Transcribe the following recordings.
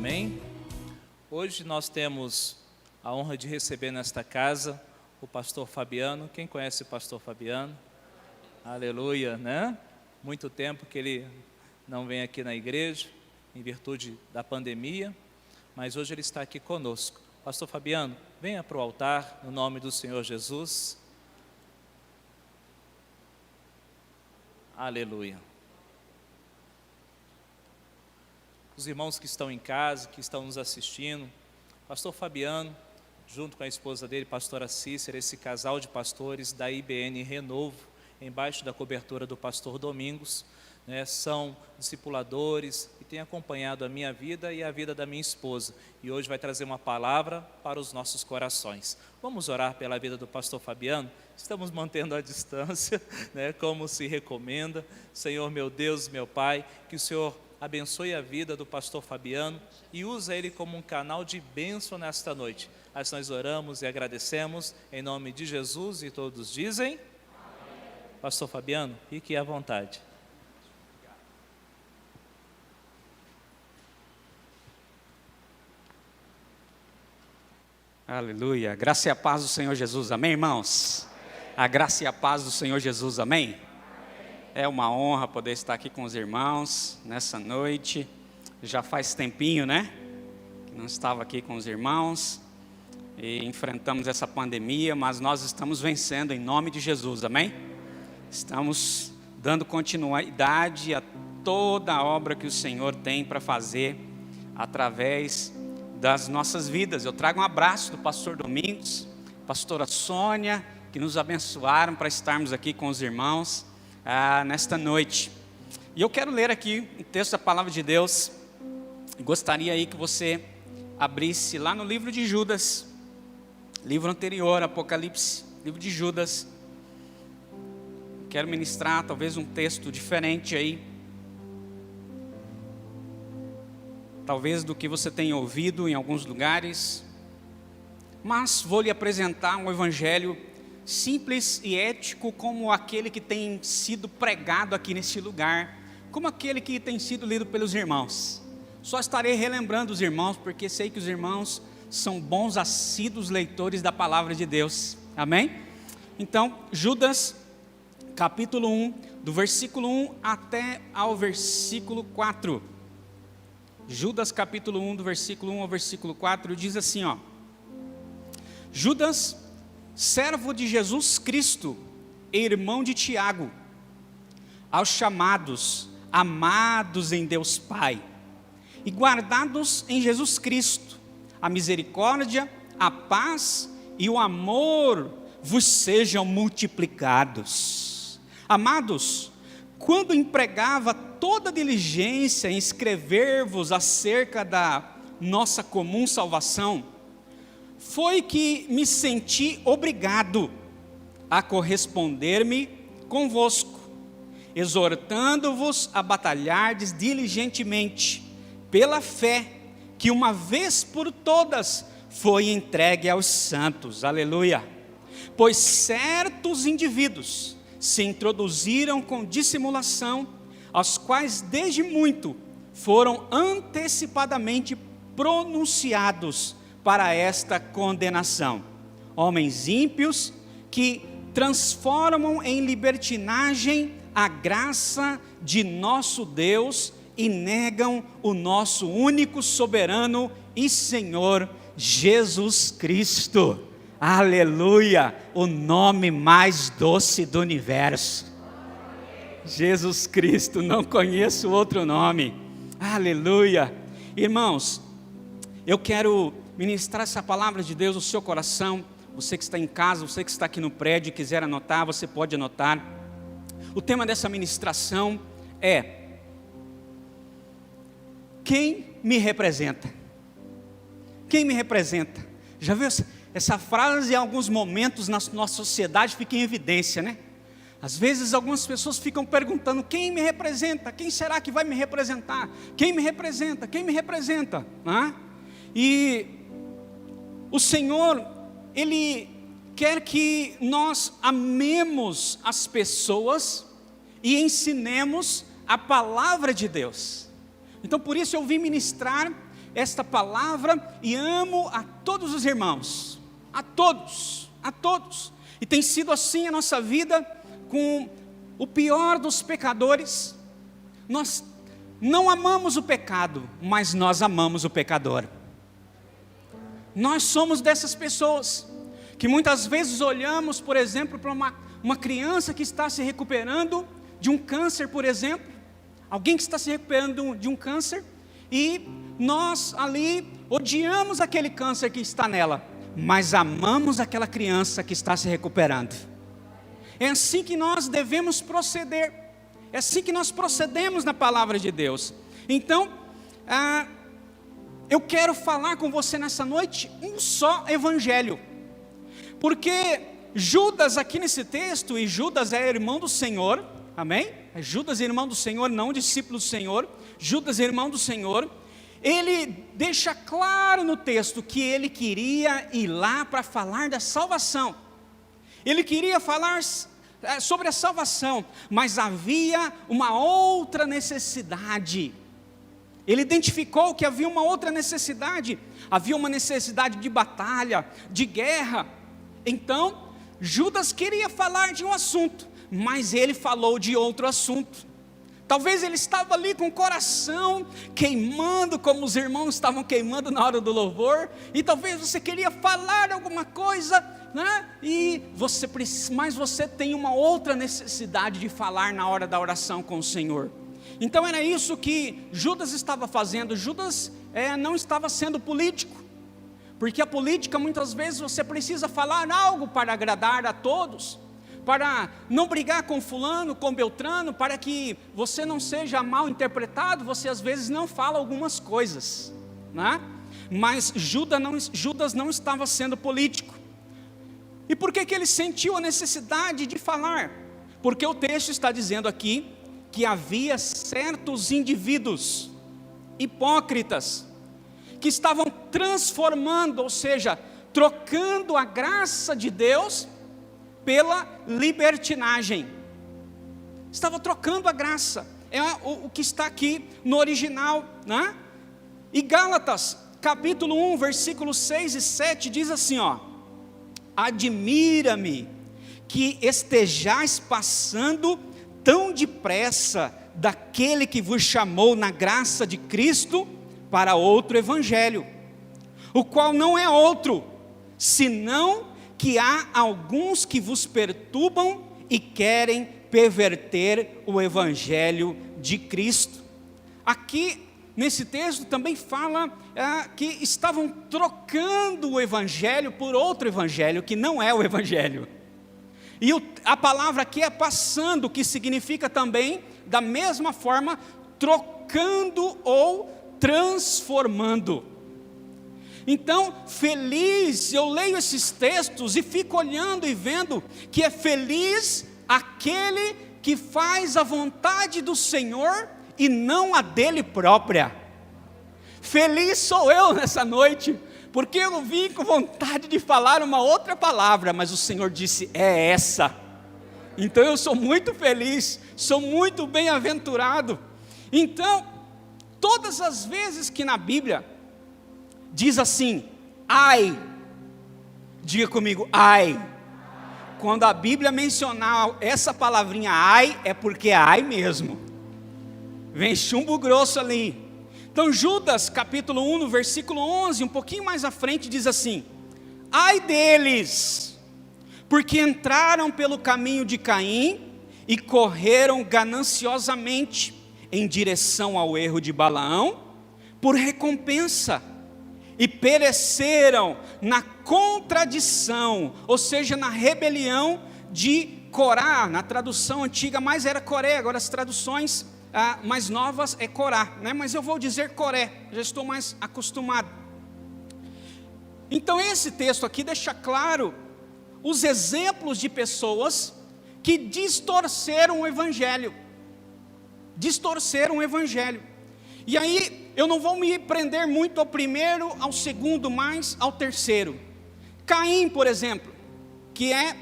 Amém? Hoje nós temos a honra de receber nesta casa o pastor Fabiano. Quem conhece o pastor Fabiano? Aleluia, né? Muito tempo que ele não vem aqui na igreja, em virtude da pandemia, mas hoje ele está aqui conosco. Pastor Fabiano, venha para o altar, no nome do Senhor Jesus. Aleluia. Os irmãos que estão em casa, que estão nos assistindo, pastor Fabiano, junto com a esposa dele, pastora Cícera, esse casal de pastores da IBN Renovo, embaixo da cobertura do pastor Domingos, né, são discipuladores e têm acompanhado a minha vida e a vida da minha esposa. E hoje vai trazer uma palavra para os nossos corações. Vamos orar pela vida do pastor Fabiano? Estamos mantendo a distância, né, como se recomenda. Senhor, meu Deus, meu Pai, que o Senhor abençoe a vida do pastor Fabiano e usa ele como um canal de bênção nesta noite. Assim nós oramos e agradecemos em nome de Jesus, e todos dizem: amém. Pastor Fabiano, fique à vontade. Aleluia, graça e a paz do Senhor Jesus, amém, irmãos? A graça e a paz do Senhor Jesus, amém? É uma honra poder estar aqui com os irmãos nessa noite. Já faz tempinho, né? Que não estava aqui com os irmãos e enfrentamos essa pandemia, mas nós estamos vencendo em nome de Jesus, amém? Estamos dando continuidade a toda a obra que o Senhor tem para fazer através das nossas vidas. Eu trago um abraço do pastor Domingos, pastora Sônia, que nos abençoaram para estarmos aqui com os irmãos nesta noite. E eu quero ler aqui um texto da palavra de Deus. Gostaria aí que você abrisse lá no livro de Judas, livro anterior, Apocalipse, livro de Judas. Quero ministrar talvez um texto diferente aí, talvez do que você tenha ouvido em alguns lugares, mas vou lhe apresentar um evangelho simples e ético, como aquele que tem sido pregado aqui neste lugar, como aquele que tem sido lido pelos irmãos. Só estarei relembrando os irmãos, porque sei que os irmãos são bons, assíduos leitores da palavra de Deus, amém? Então, Judas, capítulo 1, do versículo 1 até ao versículo 4. Judas capítulo 1, do versículo 1 ao versículo 4, diz assim, ó: Judas, servo de Jesus Cristo, irmão de Tiago, aos chamados, amados em Deus Pai, e guardados em Jesus Cristo, a misericórdia, a paz e o amor vos sejam multiplicados. Amados, quando empregava toda diligência em escrever-vos acerca da nossa comum salvação, foi que me senti obrigado a corresponder-me convosco, exortando-vos a batalhardes diligentemente pela fé que uma vez por todas foi entregue aos santos, aleluia. Pois certos indivíduos se introduziram com dissimulação, aos quais desde muito foram antecipadamente pronunciados para esta condenação, homens ímpios que transformam em libertinagem a graça de nosso Deus e negam o nosso único soberano e Senhor Jesus Cristo. Aleluia, o nome mais doce do universo. Jesus Cristo, não conheço outro nome. Aleluia. Irmãos, eu quero ministrar essa palavra de Deus no seu coração. Você que está em casa, você que está aqui no prédio e quiser anotar, você pode anotar. O tema dessa ministração é: quem me representa? Quem me representa? Já viu essa frase? Em alguns momentos na nossa sociedade fica em evidência, né? Às vezes algumas pessoas ficam perguntando: quem me representa? Quem será que vai me representar? Quem me representa? Quem me representa? E o Senhor, Ele quer que nós amemos as pessoas e ensinemos a palavra de Deus. Então por isso eu vim ministrar esta palavra e amo a todos os irmãos, a todos, e tem sido assim a nossa vida com o pior dos pecadores. Nós não amamos o pecado, mas nós amamos o pecador. Nós somos dessas pessoas que muitas vezes olhamos, por exemplo, para uma criança que está se recuperando de um câncer, por exemplo, alguém que está se recuperando de um câncer, e nós ali odiamos aquele câncer que está nela, mas amamos aquela criança que está se recuperando. É assim que nós devemos proceder, é assim que nós procedemos na palavra de Deus. Então, eu quero falar com você nessa noite um só evangelho, porque Judas aqui nesse texto, e Judas é irmão do Senhor, amém? Judas é irmão do Senhor, não discípulo do Senhor. Judas é irmão do Senhor. Ele deixa claro no texto que ele queria ir lá para falar da salvação. Ele queria falar sobre a salvação, mas havia uma outra necessidade. Ele identificou que havia uma outra necessidade. Havia uma necessidade de batalha, de guerra. Então, Judas queria falar de um assunto, mas ele falou de outro assunto. Talvez ele estava ali com o coração queimando, como os irmãos estavam queimando na hora do louvor, e talvez você queria falar alguma coisa, né? Mas você tem uma outra necessidade de falar na hora da oração com o Senhor. Então era isso que Judas estava fazendo. Judas não estava sendo político, porque a política muitas vezes você precisa falar algo para agradar a todos, para não brigar com fulano, com Beltrano, para que você não seja mal interpretado. Você às vezes não fala algumas coisas, né? Mas Judas não estava sendo político. E por que ele sentiu a necessidade de falar? Porque o texto está dizendo aqui que havia certos indivíduos hipócritas que estavam transformando, ou seja, trocando a graça de Deus pela libertinagem. Estava trocando a graça. É o que está aqui no original, né? E Gálatas, capítulo 1, versículos 6 e 7 diz assim, ó: admira-me que estejais passando tão depressa daquele que vos chamou na graça de Cristo para outro evangelho, o qual não é outro, senão que há alguns que vos perturbam e querem perverter o evangelho de Cristo. Aqui nesse texto também fala que estavam trocando o evangelho por outro evangelho, que não é o evangelho. E a palavra aqui é passando, que significa também, da mesma forma, trocando ou transformando. Então, feliz, eu leio esses textos e fico olhando e vendo que é feliz aquele que faz a vontade do Senhor e não a dele própria. Feliz sou eu nessa noite, porque eu vim com vontade de falar uma outra palavra, mas o Senhor disse, é essa. Então eu sou muito feliz, sou muito bem-aventurado. Então, todas as vezes que na Bíblia diz assim, ai, diga comigo, ai. Quando a Bíblia mencionar essa palavrinha ai, é porque é ai mesmo. Vem chumbo grosso ali. Então Judas, capítulo 1, no versículo 11, um pouquinho mais à frente, diz assim, ai deles, porque entraram pelo caminho de Caim e correram gananciosamente em direção ao erro de Balaão, por recompensa, e pereceram na contradição, ou seja, na rebelião de Corá. Na tradução antiga mais era Coré, agora as traduções mais novas é Corá, né? Mas eu vou dizer Coré, já estou mais acostumado. Então esse texto aqui deixa claro os exemplos de pessoas que distorceram o evangelho. Distorceram o evangelho. E aí, eu não vou me prender muito ao primeiro, ao segundo, mas ao terceiro. Caim, por exemplo, que é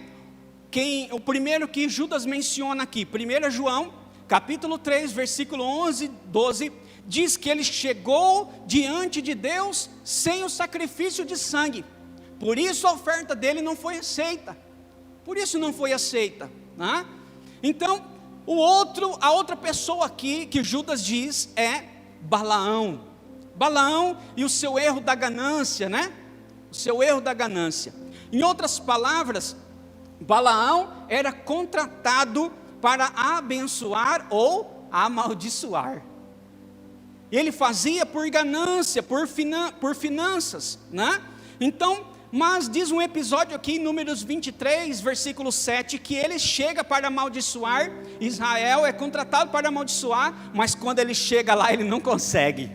o primeiro que Judas menciona aqui. 1 João, capítulo 3, versículo 11, 12, diz que ele chegou diante de Deus sem o sacrifício de sangue. Por isso a oferta dele não foi aceita. Por isso não foi aceita, né? Então, a outra pessoa aqui que Judas diz é Balaão. Balaão e o seu erro da ganância, né? O seu erro da ganância. Em outras palavras, Balaão era contratado para abençoar ou amaldiçoar. Ele fazia por ganância, por finanças, né? Então, mas diz um episódio aqui em Números 23, versículo 7, que ele chega para amaldiçoar. Israel é contratado para amaldiçoar, mas quando ele chega lá, ele não consegue.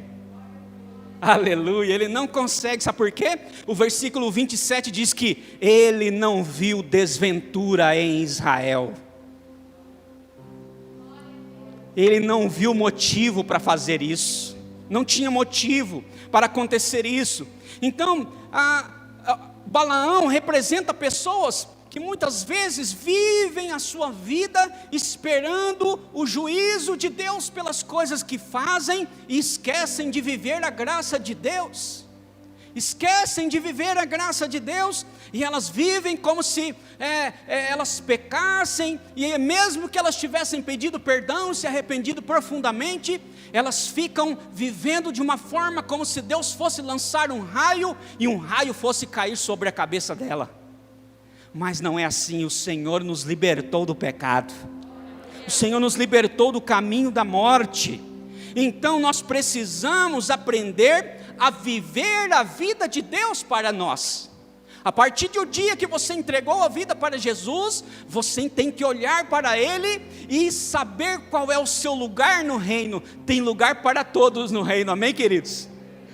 Aleluia, ele não consegue, sabe por quê? O versículo 27 diz que ele não viu desventura em Israel. Ele não viu motivo para fazer isso, não tinha motivo para acontecer isso. Então, Balaão representa pessoas que muitas vezes vivem a sua vida esperando o juízo de Deus pelas coisas que fazem e esquecem de viver a graça de Deus. Esquecem de viver a graça de Deus e elas vivem como se elas pecassem, e mesmo que elas tivessem pedido perdão, se arrependido profundamente, elas ficam vivendo de uma forma como se Deus fosse lançar um raio e um raio fosse cair sobre a cabeça dela. Mas não é assim. O Senhor nos libertou do pecado, o Senhor nos libertou do caminho da morte. Então nós precisamos aprender a viver a vida de Deus para nós. A partir do dia que você entregou a vida para Jesus, você tem que olhar para Ele e saber qual é o seu lugar no reino. Tem lugar para todos no reino, amém, queridos?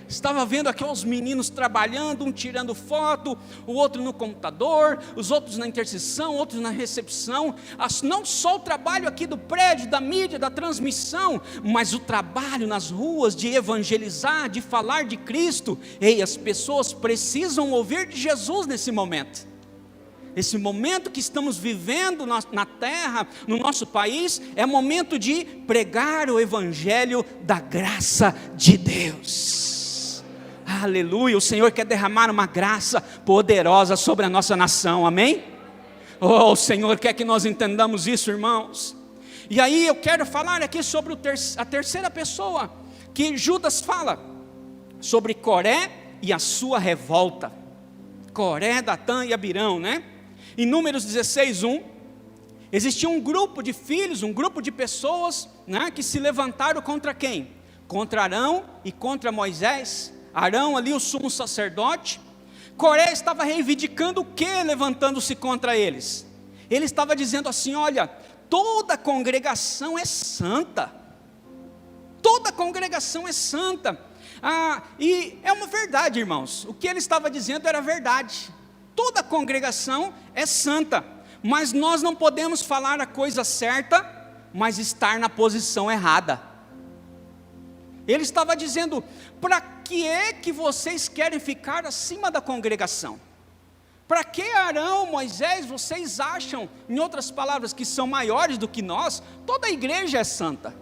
Estava vendo aqui os meninos trabalhando, um tirando foto, o outro no computador, os outros na intercessão, outros na recepção. Não só o trabalho aqui do prédio, da mídia, da transmissão, mas o trabalho nas ruas de evangelizar, de falar de Cristo. Ei, as pessoas precisam ouvir de Jesus nesse momento. Esse momento que estamos vivendo na terra, no nosso país, é momento de pregar o evangelho da graça de Deus. Aleluia, o Senhor quer derramar uma graça poderosa sobre a nossa nação, amém? Oh, o Senhor quer que nós entendamos isso, irmãos. E aí eu quero falar aqui sobre a terceira pessoa, que Judas fala, sobre Coré e a sua revolta. Coré, Datã e Abirão, né? Em Números 16:1, existia um grupo de filhos, um grupo de pessoas, né, que se levantaram contra quem? Contra Arão e contra Moisés. Arão ali, o sumo sacerdote. Coré estava reivindicando o que, levantando-se contra eles? Ele estava dizendo assim: olha, toda congregação é santa. Toda congregação é santa. E é uma verdade, irmãos. O que ele estava dizendo era verdade. Toda congregação é santa. Mas nós não podemos falar a coisa certa, mas estar na posição errada. Ele estava dizendo: para que é que vocês querem ficar acima da congregação? Para que Arão, Moisés, vocês acham, em outras palavras, que são maiores do que nós? Toda a igreja é santa.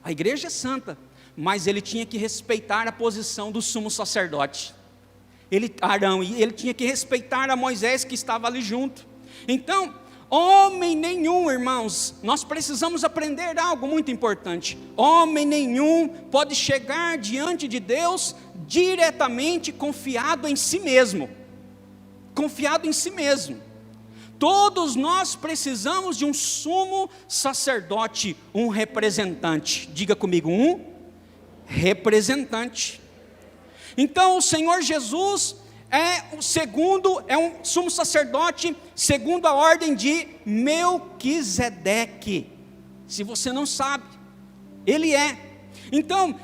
A igreja é santa, mas ele tinha que respeitar a posição do sumo sacerdote. Arão, e ele tinha que respeitar a Moisés que estava ali junto. Então, homem nenhum, irmãos, nós precisamos aprender algo muito importante. Homem nenhum pode chegar diante de Deus diretamente confiado em si mesmo. Confiado em si mesmo. Todos nós precisamos de um sumo sacerdote, um representante. Diga comigo, um representante. Então o Senhor Jesus é um sumo sacerdote segundo a ordem de Melquisedeque. Se você não sabe, ele é. Então,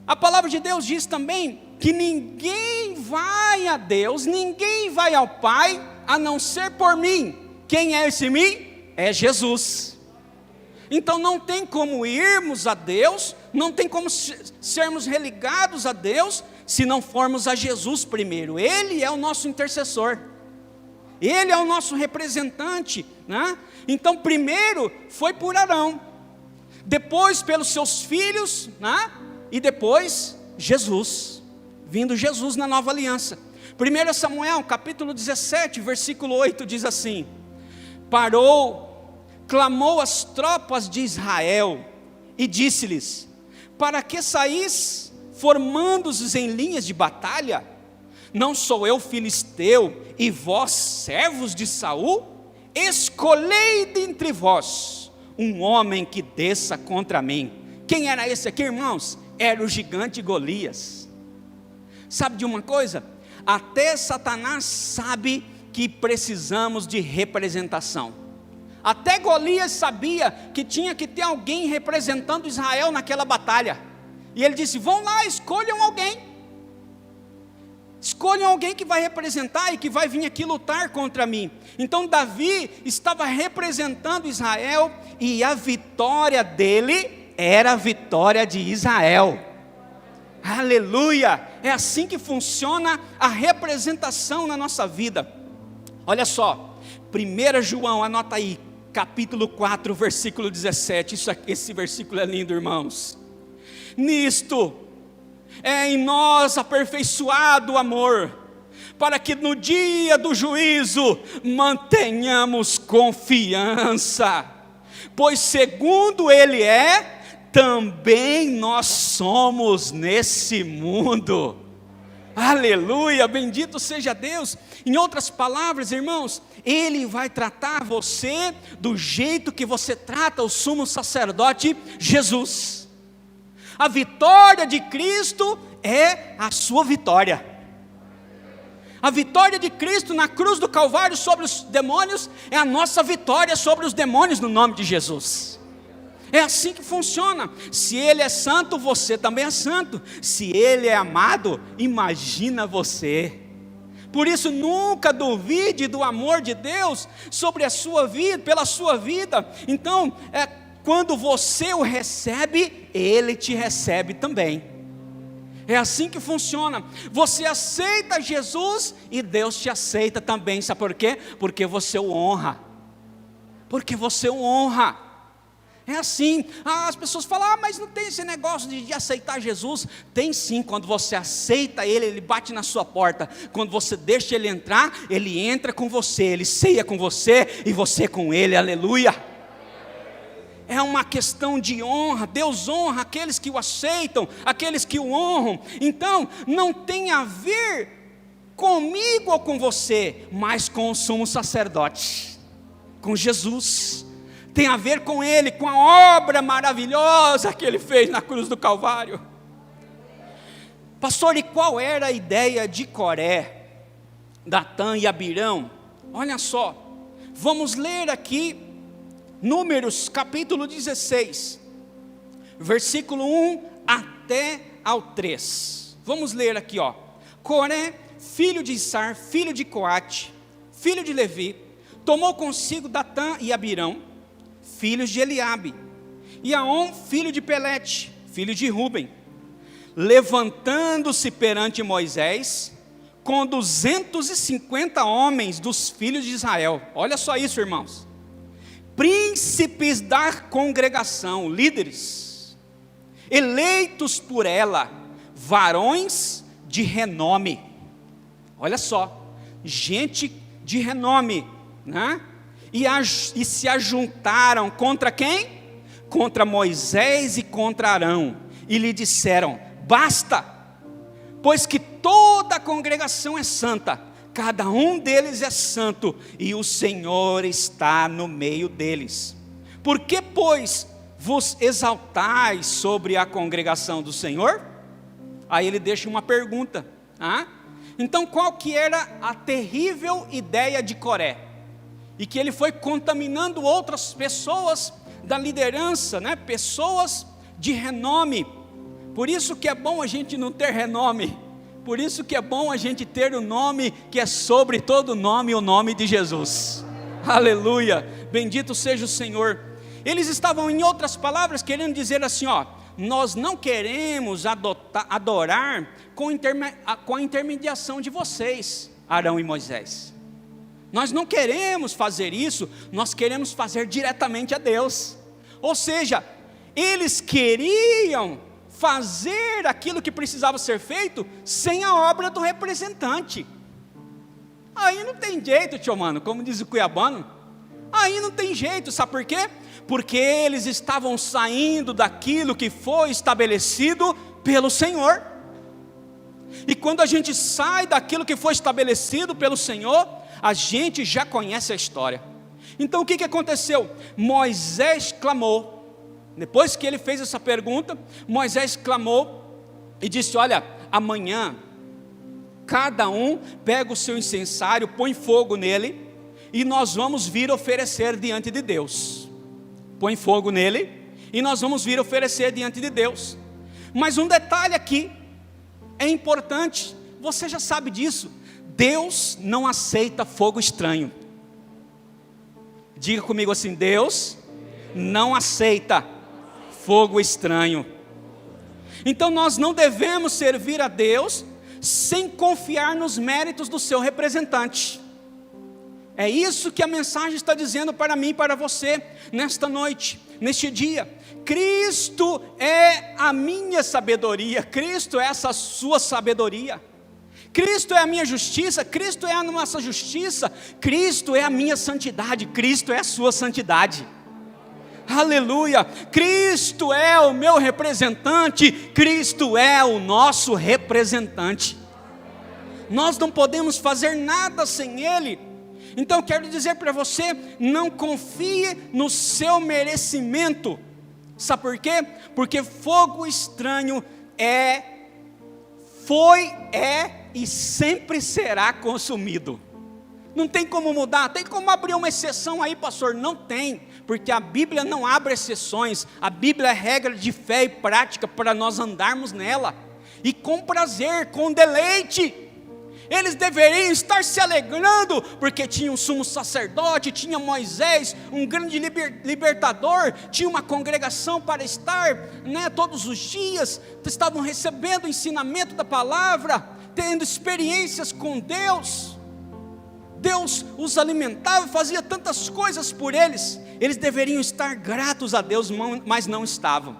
a palavra de Deus diz também que ninguém vai a Deus, ninguém vai ao Pai, a não ser por mim. Quem é esse mim? É Jesus. Então não tem como irmos a Deus, não tem como sermos religados a Deus, se não formos a Jesus primeiro. Ele é o nosso intercessor, Ele é o nosso representante, né? Então primeiro foi por Arão, depois pelos seus filhos, né? E depois Jesus, vindo Jesus na nova aliança. 1 Samuel capítulo 17, versículo 8 diz assim: clamou as tropas de Israel e disse-lhes: para que saís formando-os em linhas de batalha? Não sou eu filisteu e vós servos de Saul? Escolhei dentre vós um homem que desça contra mim. Quem era esse aqui, irmãos? Era o gigante Golias. Sabe de uma coisa? Até Satanás sabe que precisamos de representação. Até Golias sabia que tinha que ter alguém representando Israel naquela batalha. E ele disse: vão lá, escolham alguém. Escolham alguém que vai representar e que vai vir aqui lutar contra mim. Então Davi estava representando Israel, e a vitória dele era a vitória de Israel. Aleluia! É assim que funciona a representação na nossa vida. Olha só, 1 João, anota aí, capítulo 4, versículo 17. Esse versículo é lindo, irmãos. Nisto é em nós aperfeiçoado o amor, para que no dia do juízo mantenhamos confiança, pois segundo Ele é, também nós somos nesse mundo. Aleluia, bendito seja Deus. Em outras palavras, irmãos, Ele vai tratar você do jeito que você trata o sumo sacerdote Jesus. A vitória de Cristo é a sua vitória. A vitória de Cristo na cruz do Calvário sobre os demônios é a nossa vitória sobre os demônios no nome de Jesus. É assim que funciona. Se Ele é santo, você também é santo. Se Ele é amado, imagina você. Por isso nunca duvide do amor de Deus sobre a sua vida, pela sua vida. Então, quando você o recebe, Ele te recebe também. É assim que funciona. Você aceita Jesus e Deus te aceita também. Sabe por quê? Porque você o honra. Porque você o honra. É assim. As pessoas falam: mas não tem esse negócio de aceitar Jesus. Tem sim. Quando você aceita Ele, Ele bate na sua porta. Quando você deixa Ele entrar, Ele entra com você, Ele ceia com você e você com Ele. Aleluia. É uma questão de honra. Deus honra aqueles que o aceitam, aqueles que o honram. Então, não tem a ver comigo ou com você, mas com o sumo sacerdote, com Jesus. Tem a ver com Ele, com a obra maravilhosa que Ele fez na cruz do Calvário. Pastor, e qual era a ideia de Coré, Datã e Abirão? Olha só, vamos ler aqui Números capítulo 16, versículo 1 até ao 3. Vamos ler aqui, ó. Coré, filho de Issar, filho de Coate, filho de Levi, tomou consigo Datã e Abirão, filhos de Eliabe, e Aon, filho de Pelete, filho de Ruben, levantando-se perante Moisés, com 250 homens dos filhos de Israel. Olha só isso, irmãos. Príncipes da congregação, líderes, eleitos por ela, varões de renome. Olha só, gente de renome, né? E se ajuntaram contra quem? Contra Moisés e contra Arão, e lhe disseram: basta, pois que toda a congregação é santa, cada um deles é santo, e o Senhor está no meio deles. Por que, pois, vos exaltais sobre a congregação do Senhor? Aí ele deixa uma pergunta. Então, qual que era a terrível ideia de Coré? E que ele foi contaminando outras pessoas da liderança, né? Pessoas de renome. Por isso que é bom a gente não ter renome. Por isso que é bom a gente ter o nome que é sobre todo nome, o nome de Jesus. Aleluia, bendito seja o Senhor. Eles estavam, em outras palavras, querendo dizer assim, ó: nós não queremos adorar com a intermediação de vocês, Arão e Moisés. Nós não queremos fazer isso, nós queremos fazer diretamente a Deus. Ou seja, eles queriam fazer aquilo que precisava ser feito sem a obra do representante. Aí não tem jeito, tio mano, como diz o cuiabano. Aí não tem jeito, sabe por quê? Porque eles estavam saindo daquilo que foi estabelecido pelo Senhor. E quando a gente sai daquilo que foi estabelecido pelo Senhor, a gente já conhece a história. Então o que aconteceu? Moisés clamou. Depois que ele fez essa pergunta, Moisés clamou e disse: olha, amanhã cada um pega o seu incensário, põe fogo nele, e nós vamos vir oferecer diante de Deus. Põe fogo nele, e nós vamos vir oferecer diante de Deus. Mas um detalhe aqui, é importante, você já sabe disso, Deus não aceita fogo estranho. Diga comigo assim: Deus não aceita fogo estranho. Então nós não devemos servir a Deus sem confiar nos méritos do seu representante. É isso que a mensagem está dizendo para mim e para você, nesta noite, neste dia. Cristo é a minha sabedoria, Cristo é essa sua sabedoria. Cristo é a minha justiça, Cristo é a nossa justiça, Cristo é a minha santidade, Cristo é a sua santidade. Aleluia, Cristo é o meu representante, Cristo é o nosso representante. Nós não podemos fazer nada sem Ele. Então eu quero dizer para você, não confie no seu merecimento. Sabe por quê? Porque fogo estranho foi e sempre será consumido. Não tem como mudar, tem como abrir uma exceção aí, pastor? Não tem, porque a Bíblia não abre exceções. A Bíblia é regra de fé e prática para nós andarmos nela, e com prazer, com deleite. Eles deveriam estar se alegrando, porque tinha um sumo sacerdote, tinha Moisés, um grande libertador, tinha uma congregação para estar, todos os dias, estavam recebendo o ensinamento da palavra, tendo experiências com Deus. Deus os alimentava, fazia tantas coisas por eles. Eles deveriam estar gratos a Deus, mas não estavam.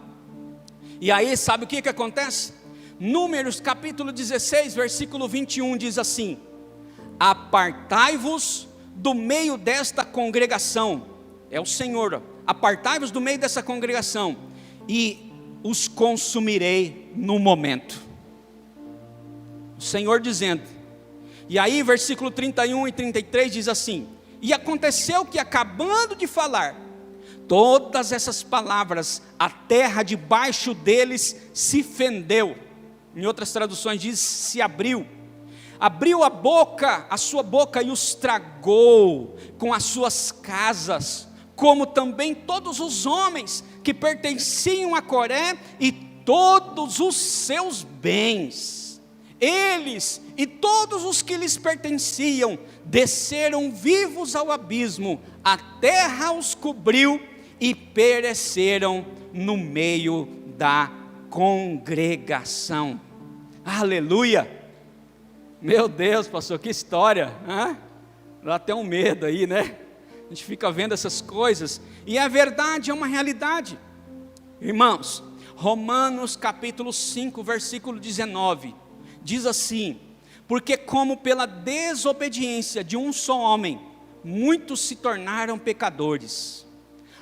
E aí sabe o que acontece? Números capítulo 16, versículo 21 diz assim: apartai-vos do meio desta congregação, é o Senhor, apartai-vos do meio dessa congregação, e os consumirei no momento. O Senhor dizendo. E aí versículo 31 e 33 diz assim: e aconteceu que, acabando de falar todas essas palavras, a terra debaixo deles se fendeu. Em outras traduções diz: se abriu a boca, a sua boca, e os tragou com as suas casas, como também todos os homens que pertenciam a Coré e todos os seus bens. Eles e todos os que lhes pertenciam desceram vivos ao abismo, a terra os cobriu e pereceram no meio da congregação. Aleluia! Meu Deus, pastor, que história, hein? Dá até um medo aí, né? A gente fica vendo essas coisas, e a verdade é uma realidade. Irmãos, Romanos capítulo 5, versículo 19, diz assim: porque como pela desobediência de um só homem, muitos se tornaram pecadores,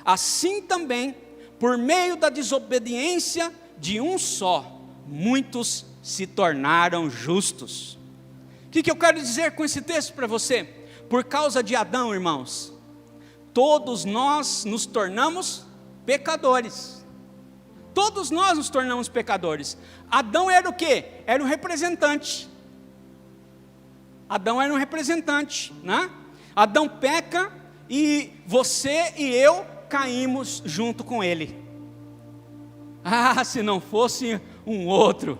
assim também, por meio da desobediência de um só, muitos se tornaram justos. O que eu quero dizer com esse texto para você? Por causa de Adão, irmãos, todos nós nos tornamos pecadores. Todos nós nos tornamos pecadores. Adão era o quê? Era um representante. Adão era um representante, né? Adão peca e você e eu caímos junto com ele. Ah, se não fosse um outro.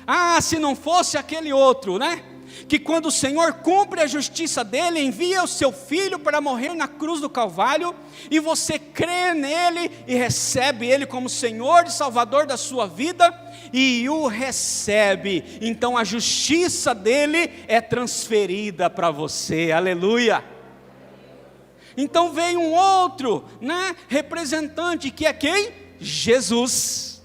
Ah, se não fosse aquele outro, né? Que quando o Senhor cumpre a justiça dele, envia o seu filho para morrer na cruz do Calvário, e você crê nele e recebe ele como Senhor e Salvador da sua vida, e o recebe, então a justiça dele é transferida para você. Aleluia! Então vem um outro, né, representante, que é quem? Jesus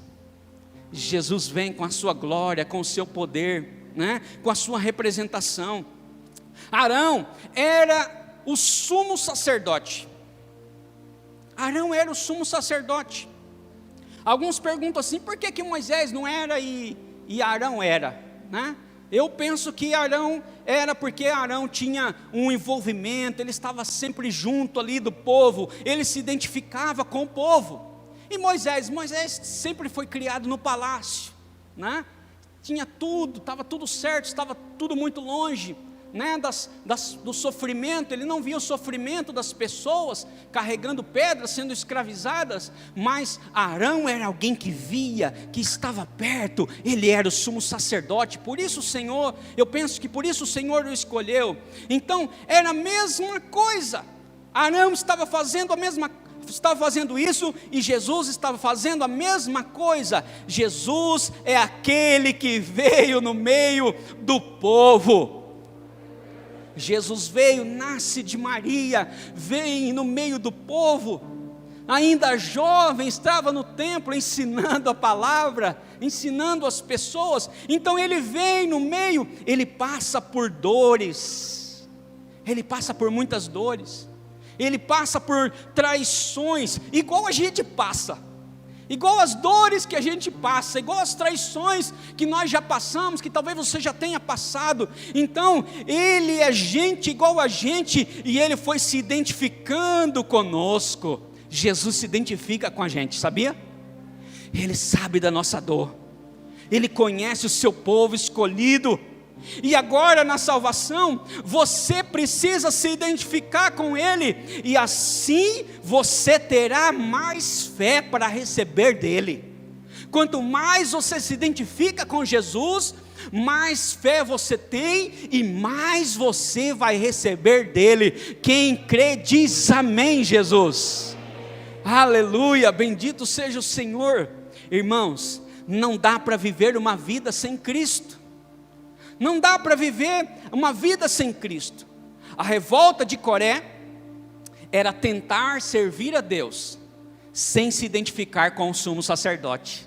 vem com a sua glória, com o seu poder, né? Com a sua representação. Arão era o sumo sacerdote. Arão era o sumo sacerdote. Alguns perguntam assim, por que Moisés não era e Arão era, né? Eu penso que Arão era porque Arão tinha um envolvimento, ele estava sempre junto ali do povo, ele se identificava com o povo. E Moisés sempre foi criado no palácio, né? Tinha tudo, estava tudo certo, estava tudo muito longe, né? Do sofrimento. Ele não via o sofrimento das pessoas carregando pedras, sendo escravizadas, mas Arão era alguém que via, que estava perto, ele era o sumo sacerdote. Por isso o Senhor, eu penso que por isso o Senhor o escolheu. Então era a mesma coisa, Arão estava fazendo isso, e Jesus estava fazendo a mesma coisa. Jesus é aquele que veio no meio do povo. Jesus veio, nasce de Maria, vem no meio do povo, ainda jovem, estava no templo ensinando a palavra, ensinando as pessoas. Então ele vem no meio, ele passa por dores, ele passa por muitas dores, ele passa por traições, igual a gente passa, igual as dores que a gente passa, igual as traições que nós já passamos, que talvez você já tenha passado. Então ele é gente igual a gente, e ele foi se identificando conosco. Jesus se identifica com a gente, sabia? Ele sabe da nossa dor, ele conhece o seu povo escolhido. E agora na salvação, você precisa se identificar com Ele, e assim você terá mais fé para receber dEle. Quanto mais você se identifica com Jesus, mais fé você tem, e mais você vai receber dEle. Quem crê diz amém, Jesus. Aleluia, bendito seja o Senhor. Irmãos, não dá para viver uma vida sem Cristo. Não dá para viver uma vida sem Cristo. A revolta de Coré era tentar servir a Deus sem se identificar com o sumo sacerdote.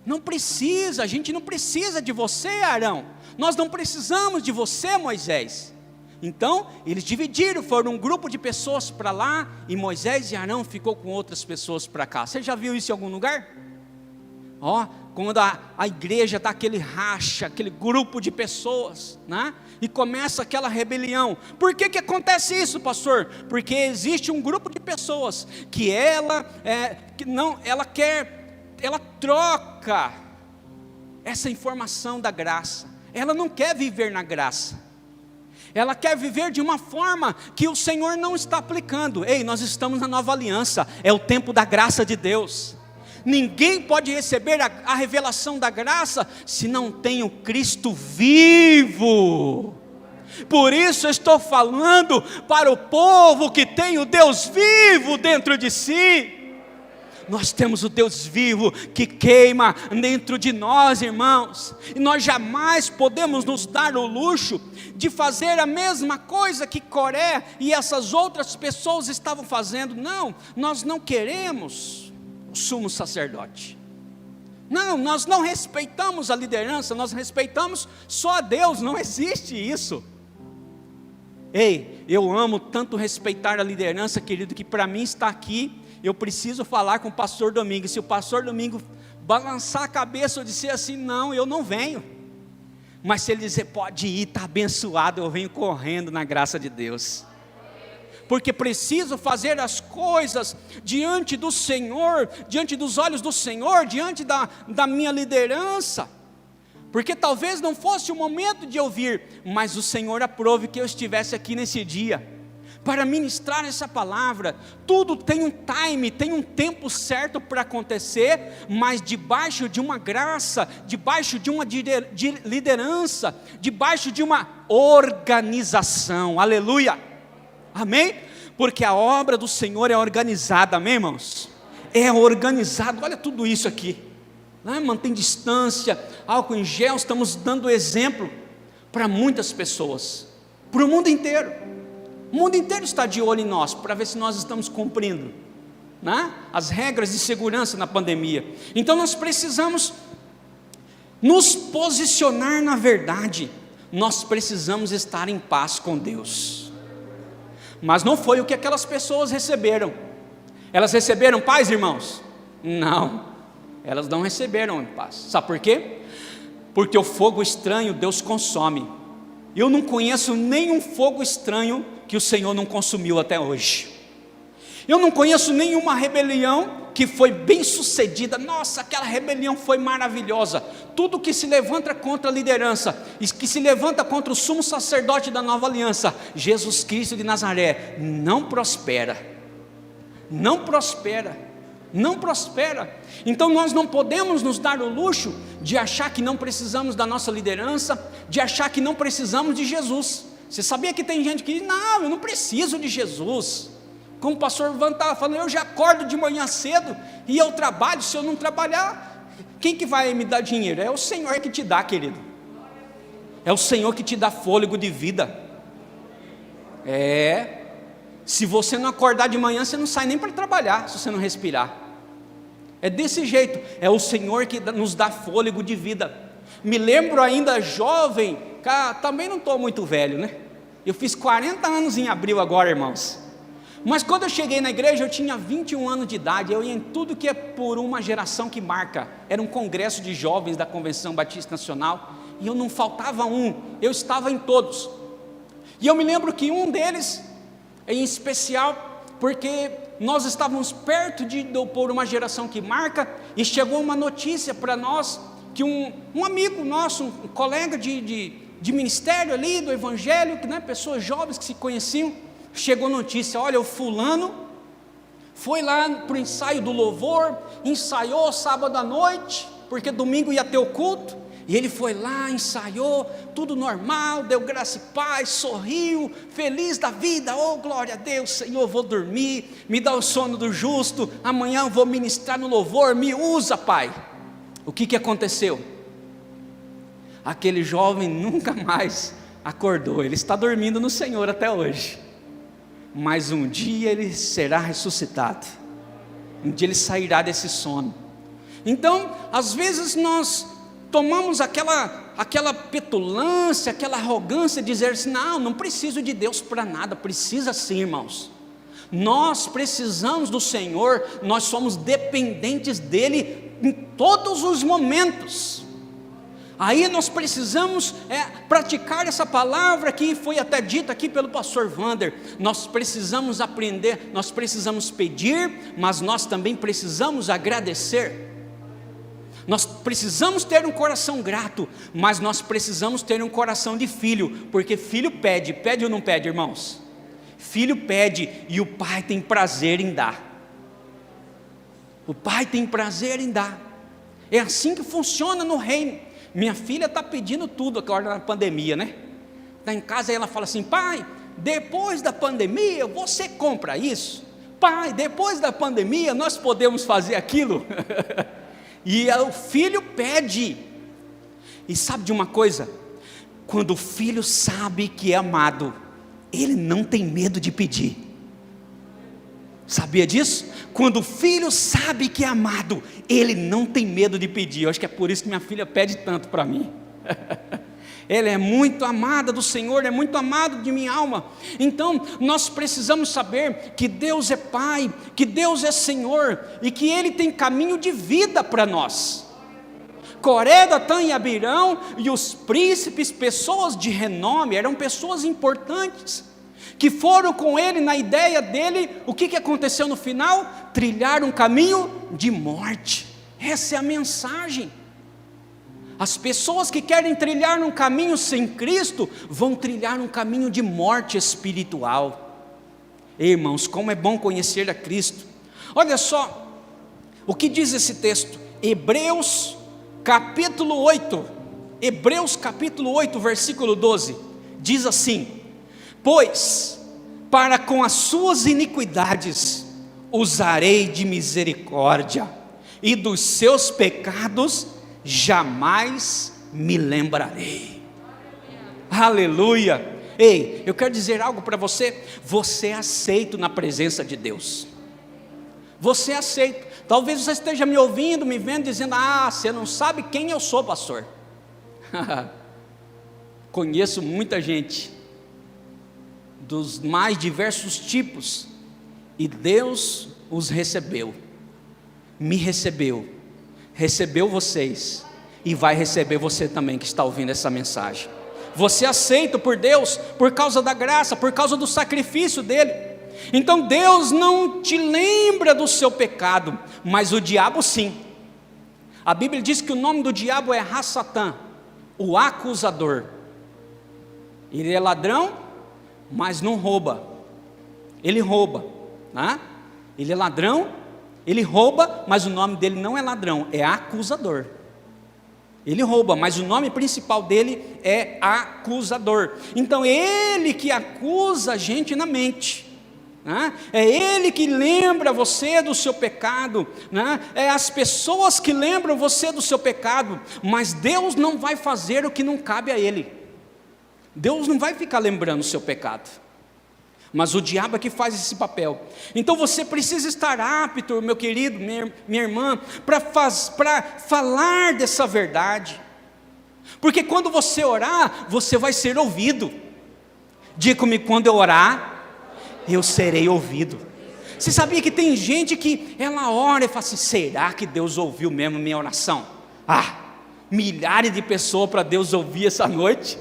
Não precisa, a gente não precisa de você, Arão. Nós não precisamos de você, Moisés. Então, eles dividiram, foram um grupo de pessoas para lá, e Moisés e Arão ficou com outras pessoas para cá. Você já viu isso em algum lugar? Quando a igreja dá aquele racha, aquele grupo de pessoas, né? E começa aquela rebelião. Por que acontece isso, pastor? Porque existe um grupo de pessoas que ela troca essa informação da graça. Ela não quer viver na graça. Ela quer viver de uma forma que o Senhor não está aplicando. Ei, nós estamos na nova aliança, é o tempo da graça de Deus. Ninguém pode receber a revelação da graça se não tem o Cristo vivo. Por isso eu estou falando para o povo que tem o Deus vivo dentro de si. Nós temos o Deus vivo que queima dentro de nós, irmãos, e nós jamais podemos nos dar o luxo de fazer a mesma coisa que Coré e essas outras pessoas estavam fazendo. Não, nós não queremos o sumo sacerdote. Não, nós não respeitamos a liderança, nós respeitamos só a Deus. Não existe isso. Ei, eu amo tanto respeitar a liderança, querido, que para mim estar aqui, eu preciso falar com o pastor Domingo. Se o pastor Domingo balançar a cabeça ou dizer assim, não, eu não venho. Mas se ele dizer, pode ir, está abençoado, eu venho correndo na graça de Deus. Porque preciso fazer as coisas diante do Senhor, diante dos olhos do Senhor, diante da minha liderança. Porque talvez não fosse o momento de eu vir, mas o Senhor aprove que eu estivesse aqui nesse dia, para ministrar essa palavra. Tudo tem um time, tem um tempo certo para acontecer, mas debaixo de uma graça, debaixo de uma liderança, debaixo de uma organização. Aleluia! Amém? Porque a obra do Senhor é organizada, amém, irmãos? É organizado, olha tudo isso aqui, né? Mantém distância, álcool em gel, estamos dando exemplo para muitas pessoas, para o mundo inteiro. O mundo inteiro está de olho em nós, para ver se nós estamos cumprindo. né, as regras de segurança na pandemia. Então nós precisamos nos posicionar na verdade, nós precisamos estar em paz com Deus. Mas não foi o que aquelas pessoas receberam. Elas receberam paz, irmãos? Não, elas não receberam paz. Sabe por quê? Porque o fogo estranho Deus consome. Eu não conheço nenhum fogo estranho que o Senhor não consumiu até hoje. Eu não conheço nenhuma rebelião que foi bem sucedida. Nossa, aquela rebelião foi maravilhosa. Tudo que se levanta contra a liderança, que se levanta contra o sumo sacerdote da nova aliança, Jesus Cristo de Nazaré, não prospera. Não prospera. Não prospera. Então nós não podemos nos dar o luxo de achar que não precisamos da nossa liderança, de achar que não precisamos de Jesus. Você sabia que tem gente que diz, não, eu não preciso de Jesus. Como o pastor Ivan estava falando, eu já acordo de manhã cedo e eu trabalho. Se eu não trabalhar, quem que vai me dar dinheiro? É o Senhor que te dá, querido. É o Senhor que te dá fôlego de vida. Se você não acordar de manhã, você não sai nem para trabalhar, se você não respirar. É desse jeito, é o Senhor que nos dá fôlego de vida. Me lembro ainda jovem, também não estou muito velho, né? Eu fiz 40 anos em abril agora, irmãos. Mas quando eu cheguei na igreja, eu tinha 21 anos de idade, eu ia em tudo que é por uma geração que marca. Era um congresso de jovens da Convenção Batista Nacional, e eu não faltava um, eu estava em todos. E eu me lembro que um deles, em especial, porque nós estávamos perto por uma geração que marca, e chegou uma notícia para nós, que um amigo nosso, um colega de ministério ali, do evangelho, né, pessoas jovens que se conheciam, chegou notícia, olha, o fulano foi lá para o ensaio do louvor, ensaiou sábado à noite, porque domingo ia ter o culto, e ele foi lá, ensaiou, tudo normal, deu graça e paz, sorriu, feliz da vida, oh glória a Deus, Senhor, vou dormir, me dá o sono do justo, amanhã eu vou ministrar no louvor, me usa, Pai. O que aconteceu? Aquele jovem nunca mais acordou, ele está dormindo no Senhor até hoje. Mas um dia ele será ressuscitado, um dia ele sairá desse sono. Então, às vezes nós tomamos aquela petulância, aquela arrogância, de dizer assim, não preciso de Deus para nada. Precisa sim, irmãos. Nós precisamos do Senhor, nós somos dependentes dEle em todos os momentos. Aí nós precisamos praticar essa palavra que foi até dita aqui pelo pastor Wander. Nós precisamos aprender, nós precisamos pedir, mas nós também precisamos agradecer. Nós precisamos ter um coração grato, mas nós precisamos ter um coração de filho, porque filho pede ou não pede, irmãos? Filho pede e o pai tem prazer em dar. O pai tem prazer em dar. É assim que funciona no reino. Minha filha está pedindo tudo agora na pandemia, né? Está em casa e ela fala assim, pai, depois da pandemia você compra isso. Pai, depois da pandemia nós podemos fazer aquilo. E o filho pede. E sabe de uma coisa? Quando o filho sabe que é amado, ele não tem medo de pedir. Sabia disso? Quando o filho sabe que é amado, ele não tem medo de pedir. Eu acho que é por isso que minha filha pede tanto para mim. Ela é muito amada do Senhor, é muito amado de minha alma. Então nós precisamos saber que Deus é Pai, que Deus é Senhor, e que Ele tem caminho de vida para nós. Coré, Datã e Abirão e os príncipes, pessoas de renome, eram pessoas importantes, que foram com ele na ideia dele. O que aconteceu no final? Trilhar um caminho de morte. Essa é a mensagem. As pessoas que querem trilhar um caminho sem Cristo, vão trilhar um caminho de morte espiritual. Irmãos, como é bom conhecer a Cristo. Olha só, o que diz esse texto? Hebreus capítulo 8, Hebreus capítulo 8, versículo 12, diz assim, pois para com as suas iniquidades usarei de misericórdia, e dos seus pecados jamais me lembrarei. Aleluia. Ei, eu quero dizer algo para você. Você é aceito na presença de Deus. você aceita. Talvez você esteja me ouvindo, me vendo, dizendo: ah, você não sabe quem eu sou, pastor. Conheço muita gente, dos mais diversos tipos, e Deus os recebeu, me recebeu, recebeu vocês, e vai receber você também que está ouvindo essa mensagem. Você é aceito por Deus, por causa da graça, por causa do sacrifício dele. Então Deus não te lembra do seu pecado, mas o diabo sim. A Bíblia diz que o nome do diabo é Ha-Satã, o acusador. Ele é ladrão, mas não rouba. Ele rouba, né? Ele é ladrão, ele rouba, mas o nome dele não é ladrão, é acusador. Ele rouba, mas o nome principal dele é acusador. Então é ele que acusa a gente na mente, né? É ele que lembra você do seu pecado, né? É as pessoas que lembram você do seu pecado, mas Deus não vai fazer o que não cabe a ele. Deus não vai ficar lembrando o seu pecado, mas o diabo é que faz esse papel. Então você precisa estar apto, meu querido, minha irmã, para falar dessa verdade, porque quando você orar, você vai ser ouvido. Diga comigo: quando eu orar, eu serei ouvido. Você sabia que tem gente que ela ora e fala assim: será que Deus ouviu mesmo minha oração? Milhares de pessoas para Deus ouvir essa noite,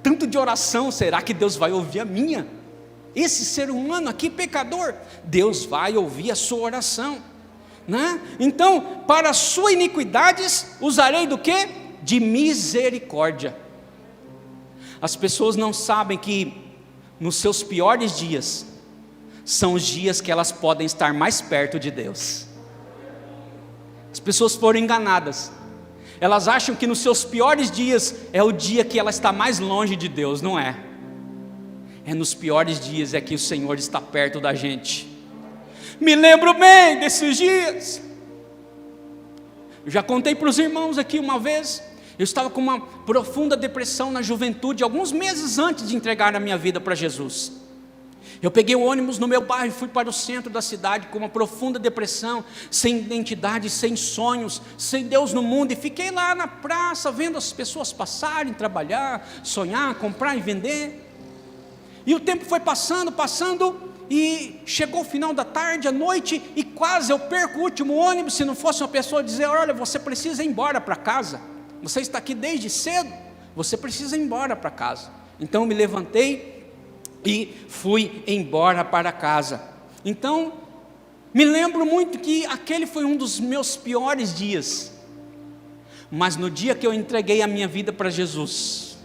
tanto de oração, será que Deus vai ouvir a minha? Esse ser humano aqui pecador, Deus vai ouvir a sua oração, né? Então, para as suas iniquidades, usarei do quê? De misericórdia. As pessoas não sabem que nos seus piores dias, são os dias que elas podem estar mais perto de Deus. As pessoas foram enganadas, elas acham que nos seus piores dias, é o dia que ela está mais longe de Deus. Não é. É nos piores dias é que o Senhor está perto da gente. Me lembro bem desses dias. Eu já contei para os irmãos aqui uma vez. Eu estava com uma profunda depressão na juventude, alguns meses antes de entregar a minha vida para Jesus. Eu peguei o ônibus no meu bairro e fui para o centro da cidade com uma profunda depressão, sem identidade, sem sonhos, sem Deus no mundo. E fiquei lá na praça vendo as pessoas passarem, trabalhar, sonhar, comprar e vender. E o tempo foi passando, e chegou o final da tarde, à noite, e quase eu perco o último ônibus. Se não fosse uma pessoa dizer: olha, você precisa ir embora para casa, você está aqui desde cedo, você precisa ir embora para casa. Então eu me levantei e fui embora para casa. Então, me lembro muito que aquele foi um dos meus piores dias. Mas no dia que eu entreguei a minha vida para Jesus,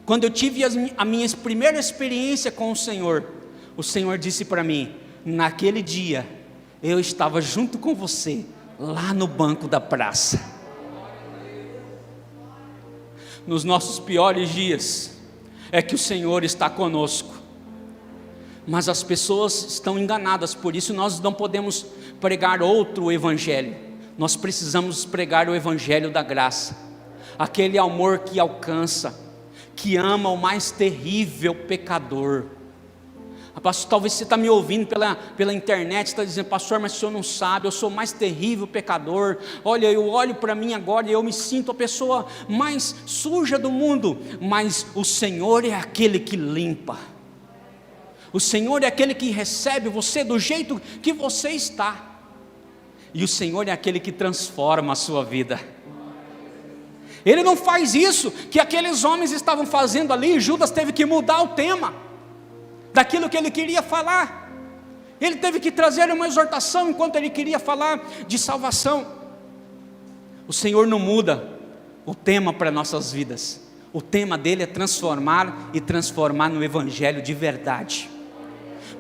quando eu tive a minha primeira experiência com o Senhor disse para mim: naquele dia, eu estava junto com você, lá no banco da praça. Nos nossos piores dias, é que o Senhor está conosco. Mas as pessoas estão enganadas, por isso nós não podemos pregar outro evangelho. Nós precisamos pregar o evangelho da graça, aquele amor que alcança, que ama o mais terrível pecador. Pastor, talvez você está me ouvindo pela internet, está dizendo: pastor, mas o senhor não sabe, eu sou o mais terrível pecador. Olha, eu olho para mim agora e eu me sinto a pessoa mais suja do mundo. Mas o Senhor é aquele que limpa. O Senhor é aquele que recebe você do jeito que você está. E o Senhor é aquele que transforma a sua vida. Ele não faz isso que aqueles homens estavam fazendo ali. Judas teve que mudar o tema daquilo que ele queria falar. Ele teve que trazer uma exortação enquanto ele queria falar de salvação. O Senhor não muda o tema para nossas vidas. O tema dele é transformar e transformar no evangelho de verdade.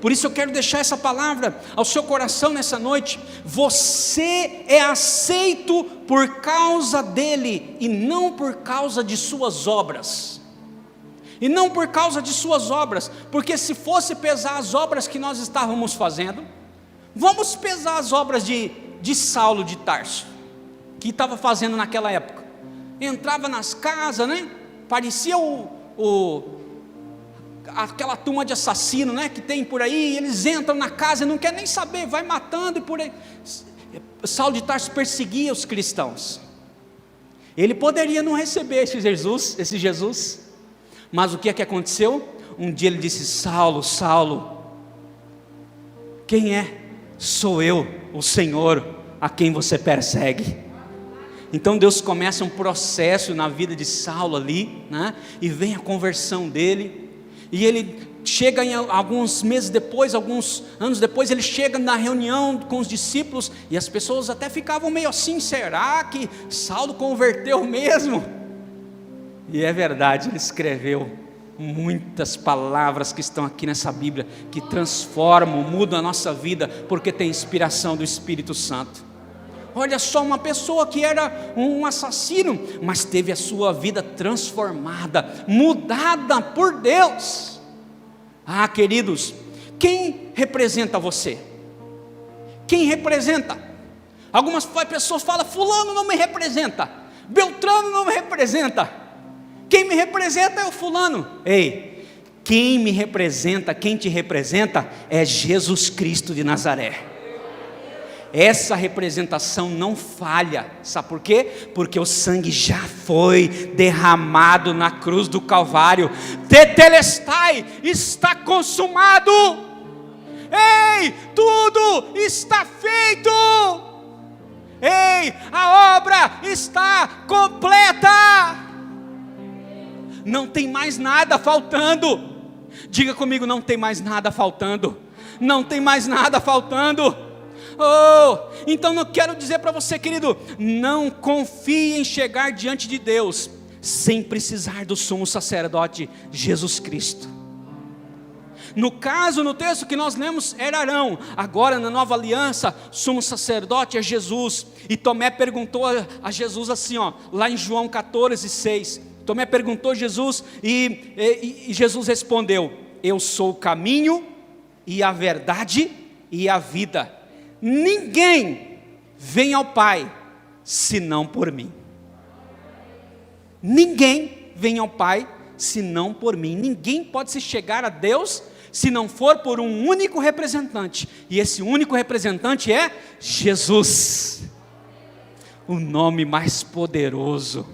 Por isso eu quero deixar essa palavra ao seu coração nessa noite. Você é aceito por causa dele e não por causa de suas obras. E não por causa de suas obras, porque se fosse pesar as obras que nós estávamos fazendo, vamos pesar as obras de Saulo de Tarso, que estava fazendo naquela época. Entrava nas casas, né? Parecia aquela turma de assassino, né, que tem por aí, eles entram na casa e não quer nem saber, vai matando e por aí. Saulo de Tarso perseguia os cristãos. Ele poderia não receber esse Jesus, mas o que é que aconteceu? Um dia ele disse: Saulo, Saulo, quem é? Sou eu, o Senhor, a quem você persegue. Então Deus começa um processo na vida de Saulo ali, né? E vem a conversão dele, e ele chega em alguns meses depois, alguns anos depois, ele chega na reunião com os discípulos, e as pessoas até ficavam meio assim: será que Saulo converteu mesmo? E é verdade, ele escreveu muitas palavras que estão aqui nessa Bíblia, que transformam, mudam a nossa vida, porque tem inspiração do Espírito Santo. Olha só, uma pessoa que era um assassino, mas teve a sua vida transformada, mudada por Deus. Ah, queridos, quem representa você? Quem representa? Algumas pessoas falam: fulano não me representa, Beltrano não me representa. Quem me representa é o fulano. Ei, quem me representa, quem te representa é Jesus Cristo de Nazaré. Essa representação não falha, sabe por quê? Porque o sangue já foi derramado na cruz do Calvário. Tetelestai, está consumado. Ei, tudo está feito. Ei, a obra está completa. Não tem mais nada faltando. Diga comigo: não tem mais nada faltando. Não tem mais nada faltando. Oh, então eu quero dizer para você, querido, não confie em chegar diante de Deus sem precisar do sumo sacerdote Jesus Cristo. No caso, no texto que nós lemos, era Arão. Agora na nova aliança, sumo sacerdote é Jesus. E Tomé perguntou a Jesus assim, lá em João 14:6. Tomé perguntou a Jesus e Jesus respondeu: eu sou o caminho e a verdade e a vida. Ninguém vem ao Pai senão por mim. Ninguém vem ao Pai senão por mim. Ninguém pode se chegar a Deus se não for por um único representante. E esse único representante é Jesus, o nome mais poderoso,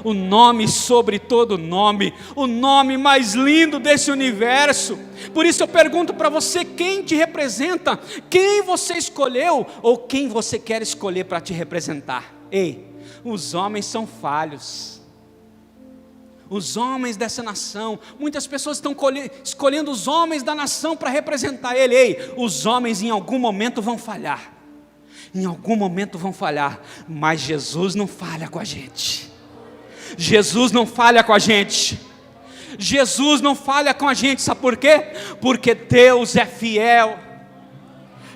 o nome sobre todo nome, o nome mais lindo desse universo. Por isso eu pergunto para você: quem te representa? Quem você escolheu ou quem você quer escolher para te representar? Ei, os homens são falhos. Os homens dessa nação, muitas pessoas estão escolhendo os homens da nação para representar ele. Ei, os homens em algum momento vão falhar. Em algum momento vão falhar, mas Jesus não falha com a gente. Jesus não falha com a gente. Jesus não falha com a gente, sabe por quê? Porque Deus é fiel.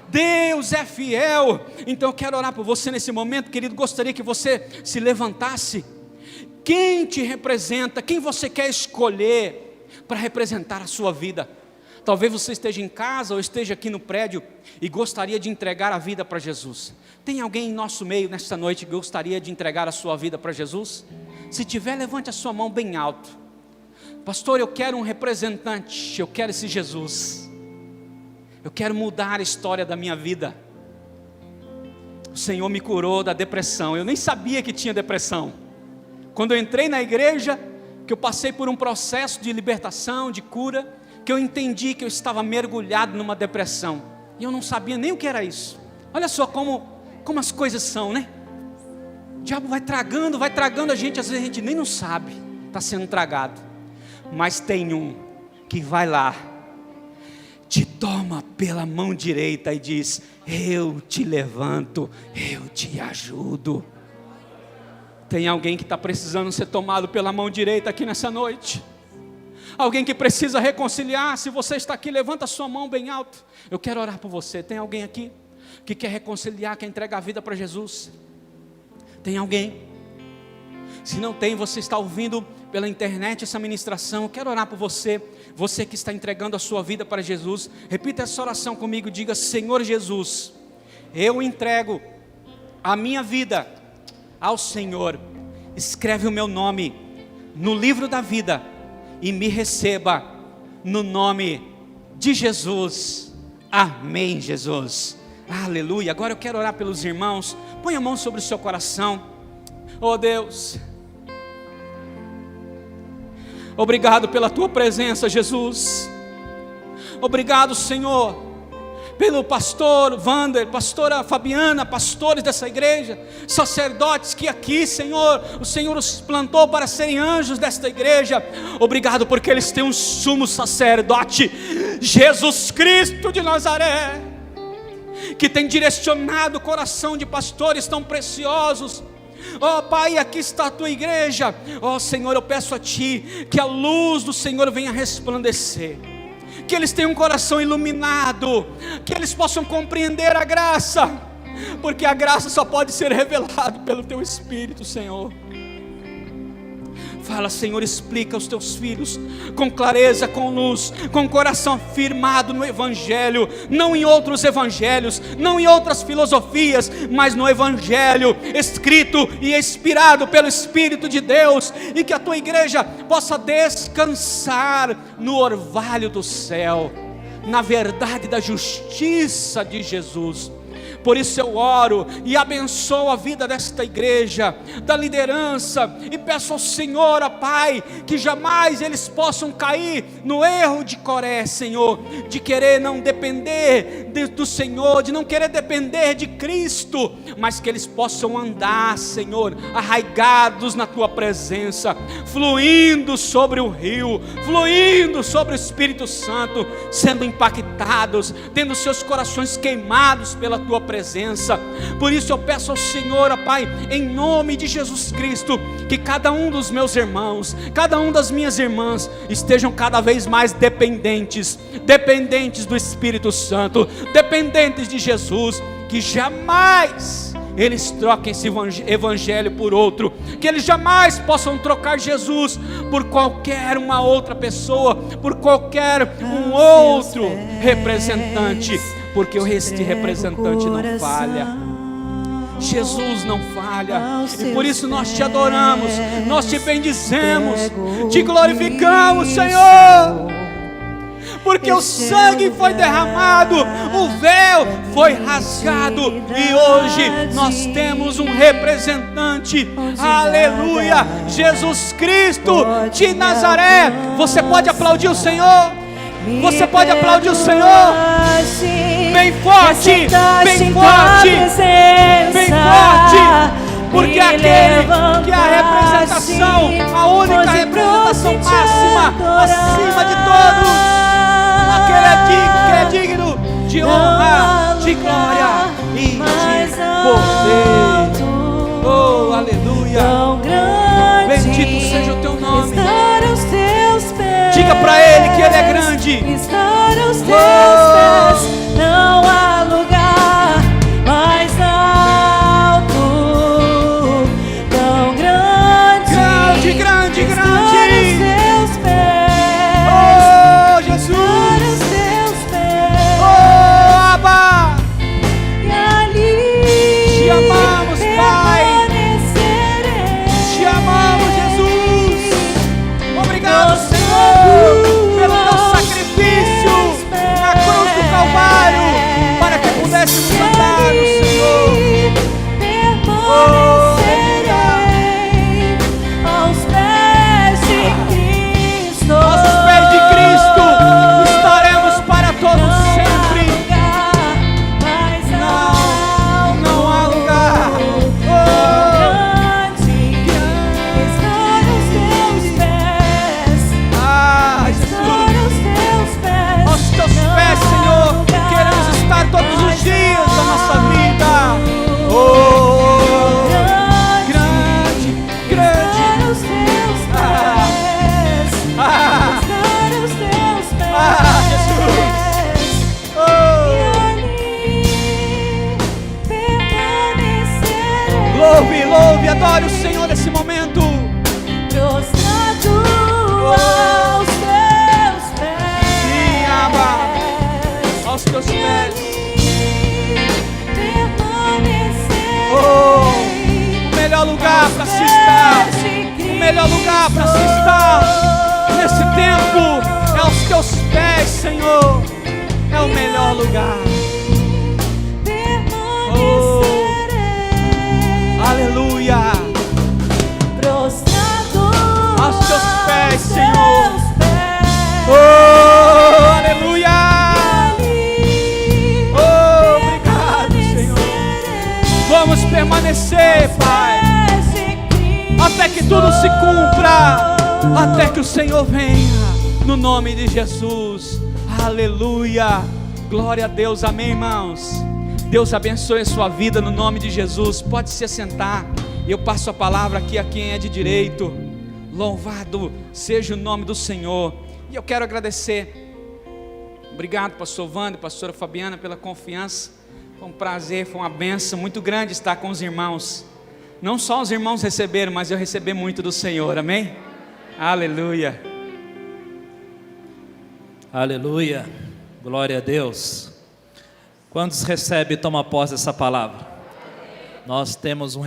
Deus é fiel. Então eu quero orar por você nesse momento, querido. Gostaria que você se levantasse. Quem te representa? Quem você quer escolher para representar a sua vida? Talvez você esteja em casa ou esteja aqui no prédio e gostaria de entregar a vida para Jesus. Tem alguém em nosso meio nesta noite que gostaria de entregar a sua vida para Jesus? Se tiver, levante a sua mão bem alto. Pastor, eu quero um representante, eu quero esse Jesus. Eu quero mudar a história da minha vida. O Senhor me curou da depressão. Eu nem sabia que tinha depressão. Quando eu entrei na igreja, que eu passei por um processo de libertação, de cura, que eu entendi que eu estava mergulhado numa depressão. E eu não sabia nem o que era isso. Olha só como as coisas são, né? O diabo vai tragando a gente, às vezes a gente nem não sabe, está sendo tragado. Mas tem um que vai lá, te toma pela mão direita e diz: eu te levanto, eu te ajudo. Tem alguém que está precisando ser tomado pela mão direita aqui nessa noite? Alguém que precisa reconciliar? Se você está aqui, levanta a sua mão bem alto. Eu quero orar por você. Tem alguém aqui que quer reconciliar, quer entregar a vida para Jesus? Tem alguém? Se não tem, você está ouvindo pela internet essa ministração, eu quero orar por você. Você que está entregando a sua vida para Jesus, repita essa oração comigo. Diga: Senhor Jesus, eu entrego a minha vida ao Senhor. Escreve o meu nome no livro da vida e me receba no nome de Jesus. Amém, Jesus. Aleluia. Agora eu quero orar pelos irmãos. Põe a mão sobre o seu coração. Oh Deus, obrigado pela tua presença, Jesus. Obrigado, Senhor, pelo pastor Wander, pastora Fabiana, pastores dessa igreja, sacerdotes que aqui, Senhor, o Senhor os plantou para serem anjos desta igreja. Obrigado porque eles têm um sumo sacerdote, Jesus Cristo de Nazaré, que tem direcionado o coração de pastores tão preciosos. Oh Pai, aqui está a tua igreja. Oh Senhor, eu peço a Ti que a luz do Senhor venha resplandecer, que eles tenham um coração iluminado, que eles possam compreender a graça, porque a graça só pode ser revelada pelo Teu Espírito, Senhor. Fala, Senhor, explica aos Teus filhos com clareza, com luz, com o coração firmado no Evangelho, não em outros evangelhos, não em outras filosofias, mas no Evangelho escrito e inspirado pelo Espírito de Deus, e que a Tua igreja possa descansar no orvalho do céu, na verdade da justiça de Jesus. Por isso eu oro e abençoo a vida desta igreja, da liderança, e peço ao Senhor, ó Pai, que jamais eles possam cair no erro de Coré, Senhor, de querer não depender do Senhor, de não querer depender de Cristo, mas que eles possam andar, Senhor, arraigados na Tua presença, fluindo sobre o rio, fluindo sobre o Espírito Santo, sendo impactados, tendo seus corações queimados pela Tua presença. Por isso eu peço ao Senhor, ó Pai, em nome de Jesus Cristo, que cada um dos meus irmãos, cada um das minhas irmãs estejam cada vez mais dependentes do Espírito Santo, dependentes de Jesus, que jamais eles troquem esse evangelho por outro, que eles jamais possam trocar Jesus por qualquer uma outra pessoa, por qualquer um outro representante, porque este representante não falha, Jesus não falha, e por isso nós Te adoramos, nós Te bendizemos, Te glorificamos, Senhor, porque o sangue foi derramado, o véu foi rasgado, e hoje nós temos um representante, aleluia, Jesus Cristo de Nazaré. Você pode aplaudir o Senhor? Você pode aplaudir o Senhor? Bem forte, bem forte, bem forte, porque aquele que é a representação, a única representação máxima, acima de todos, aquele que é digno de honra, de glória e de poder. Oh, aleluia. Bendito seja o Teu nome. Diga para Ele que Ele é grande. Não há lugar mais alto, tão grande, grande, grande, grande. Teus pés, oh Jesus, os Teus pés, oh Abba, e ali Te amamos, Pai, Te amamos, Jesus. Obrigado, Senhor, pelo Teu sacrifício na cruz do Calvário, para que pudéssemos andar no Senhor. Permanecerei aos pés de Cristo. Aos pés de Cristo estaremos para todos sempre. Não há lugar. Aos Teus pés, Senhor, queremos estar todos os dias da nossa vida. Oh, grande, grande. Jesus. Oh, louve, louve, adore o Senhor nesse momento. Prostrado aos Teus pés. Sim, Abba, aos Teus pés. Oh, o melhor lugar para se estar, o melhor lugar para se estar nesse tempo é Aos teus pés, Senhor, é o melhor lugar. Aleluia. Prostrado Aos teus pés, Senhor. teus pés. Oh, aleluia. Oh, obrigado, Senhor. Vamos permanecer, Pai, até que tudo se cumpra, até que o Senhor venha, no nome de Jesus. Aleluia. Glória a Deus. Amém, irmãos. Deus abençoe a sua vida no nome de Jesus. Pode se assentar. Eu passo a palavra aqui a quem é de direito. Louvado seja o nome do Senhor. E eu quero agradecer. Obrigado, pastor Wander, pastora Fabiana, pela confiança. Foi um prazer, foi uma bênção muito grande estar com os irmãos. Não só os irmãos receberam, mas eu recebi muito do Senhor. Amém? Aleluia. Aleluia. Glória a Deus. Quantos recebem e tomam posse dessa palavra? Nós temos um